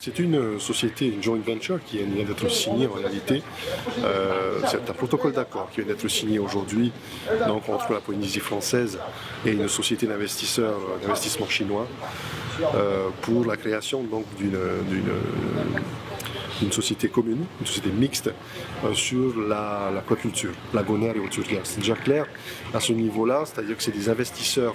C'est une société, une joint venture qui vient d'être signée en réalité. C'est un protocole d'accord qui vient d'être signé aujourd'hui donc, entre la Polynésie française et une société d'investissement chinois pour la création d'une société commune, une société mixte sur l'aquaculture, l'agonaire et hauturière. C'est déjà clair à ce niveau-là, c'est-à-dire que c'est des investisseurs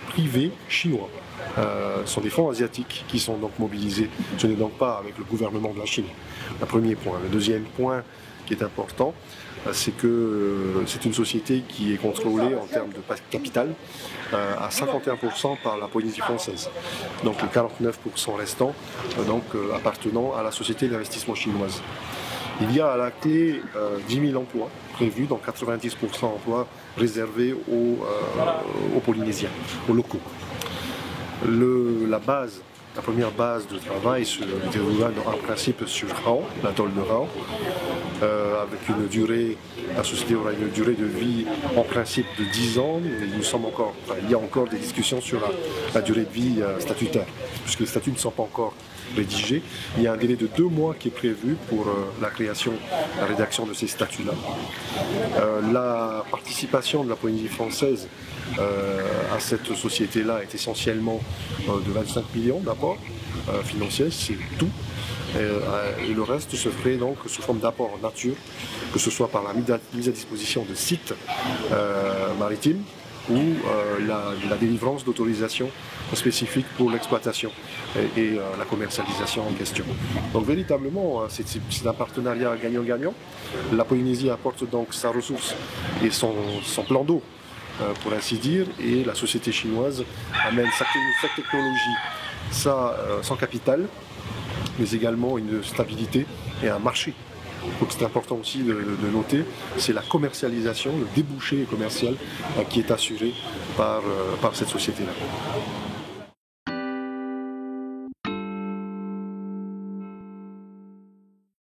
privés chinois. Ce sont des fonds asiatiques qui sont donc mobilisés. Ce n'est donc pas avec le gouvernement de la Chine. Le premier point. Le deuxième point qui est important, c'est que c'est une société qui est contrôlée en termes de capital à 51% par la Polynésie française. Donc les 49% restants appartenant à la société d'investissement chinoise. Il y a à la clé 10 000 emplois prévus, donc 90% d'emplois réservés aux Polynésiens, aux locaux. La première base de travail se déroulera en principe sur Rao, l'atoll de Rao, avec la société aura une durée de vie en principe de 10 ans, mais il y a encore des discussions sur la durée de vie statutaire, puisque les statuts ne sont pas encore rédigés. Il y a un délai de 2 mois qui est prévu pour la rédaction de ces statuts-là. La participation de la Polynésie française à cette société-là est essentiellement de 25 millions d'apports financiers, c'est tout. Et le reste se ferait donc sous forme d'apport en nature, que ce soit par la mise à disposition de sites maritimes ou la délivrance d'autorisations spécifiques pour l'exploitation et la commercialisation en question. Donc véritablement, c'est un partenariat gagnant-gagnant. La Polynésie apporte donc sa ressource et son plan d'eau, pour ainsi dire, et la société chinoise amène sa technologie, son capital, mais également une stabilité et un marché. Donc c'est important aussi de noter, c'est la commercialisation, le débouché commercial qui est assuré par cette société-là.